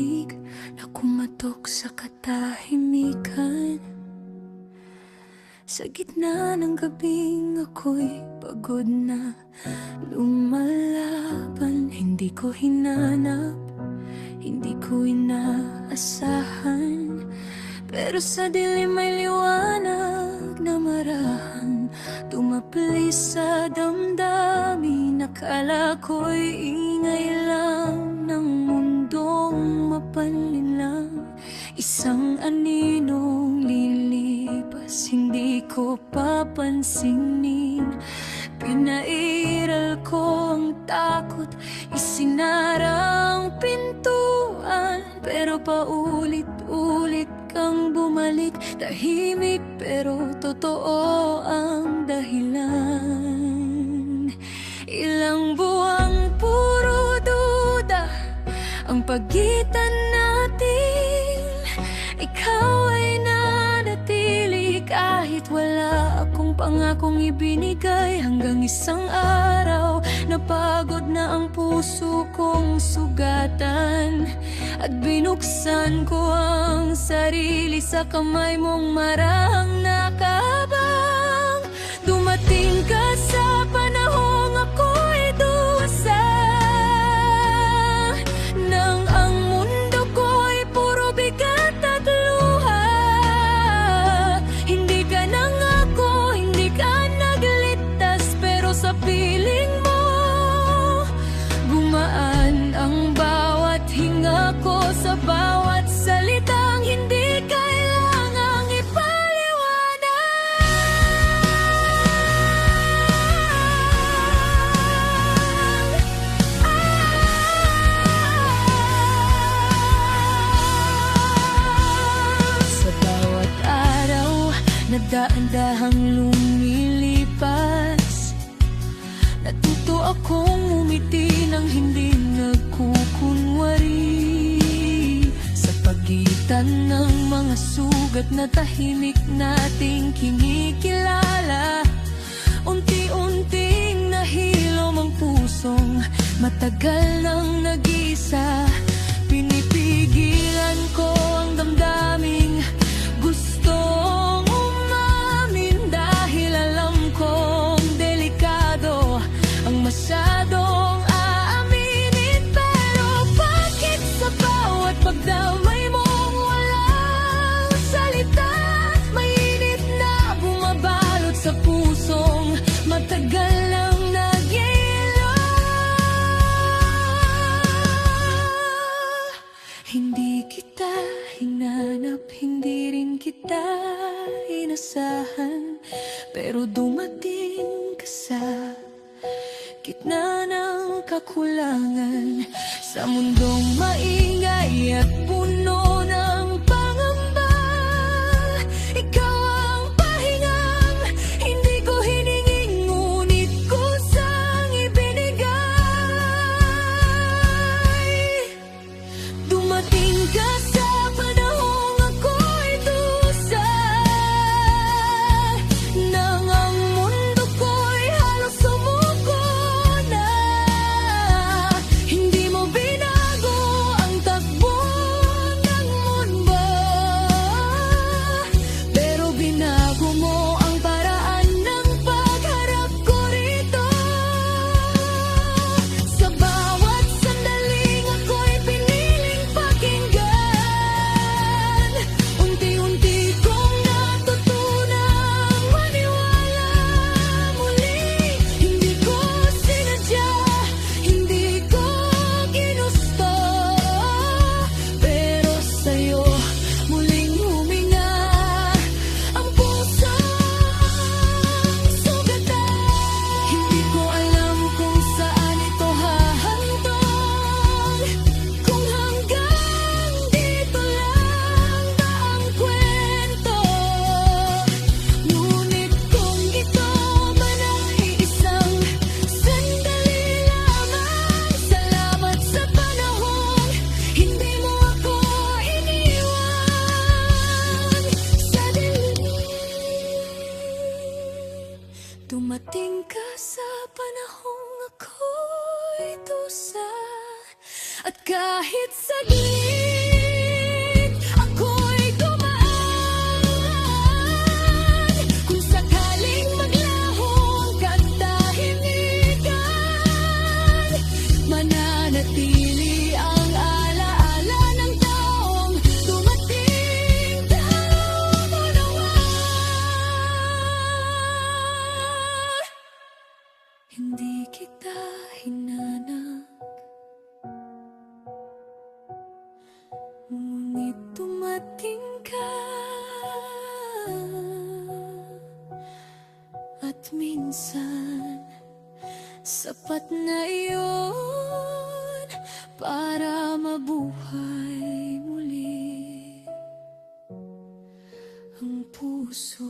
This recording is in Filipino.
tinig na kumatok sa katahimikan. Sa gitna ng gabing ako'y pagod na lumalaban. Hindi ko hinanap, hindi ko inaasahan, pero sa dilim may liwanag na marahan. Tumapli sa damdamin, akala ko'y ingay lang ng mundong mapanlinlang. Isang aninong lilipas, hindi ko papansinin. Pinairal ko ang takot, isinarang pintuan, pero paulit-ulit kang bumalik. Tahimik pero totoo ang dahilan. Ilang buwang puro duda ang pagitan natin. Ikaw ay nanatili kahit wala akong pangakong ibinigay. Hanggang isang araw, napagod na ang puso kong sugatan, at binuksan ko ang sarili sa kamay mong marahang nakabang. Dumating ka sa panahong ako'y dusa, nang ang mundo ko'y puro bigat at luha. Hindi ka nangako, hindi ka nagligtas, pero sa piling mo gumaan ang bawat hinga ko. Sa bawat salitang hindi kailangang ipaliwanag. Sa bawat araw na daan-dahang lumilipas, natuto akong umiti nang hindi nagkukunwari. Sa pagitan ng mga sugat na tahimik nating kinikilala, unti-unting nahilom ang pusong matagal nang nag-isa. Pinipigilan ko ang damdaming gustong umamin, dahil alam kong delikado ang masyadong aaminin. Pero bakit sa bawat pagdamay mong walang salita, mainit na bumabalot sa pusong matagal nang nagyayelo? Hindi kita hinanap, hindi rin kita inasahan, pero dumating ka sa gitna ng kakulangan. Sa mundong maingay at puno ng pangamba, ikaw ang pahingang hindi ko hiningin, ngunit kusang ibinigay. Dumating ka sa panahong ako'y dusa, nang ang mundo ko'y halos sumuko na. Hindi mo binago ang takbo ng mundo, pero binago mo ang paraan ng pagharap ko rito. Sa bawat sandaling ako'y piniling pakinggan, unti-unti kong natutunang maniwala muli. Hindi ko sinadya, hindi ko ginusto, pero sa'yo muling huminga ang pusong sugatan. Hindi ko alam kung saan ito hahantong, kung hanggang dito lang ba ang kwento. Ngunit kung ito man ay isang sandali lamang, salamat sa panahong hindi mo ako iniwan sa dilim. Dumating ka sa panahong ako'y dusa, at kahit saglit Sapat na iyon para mabuhay muli ang puso.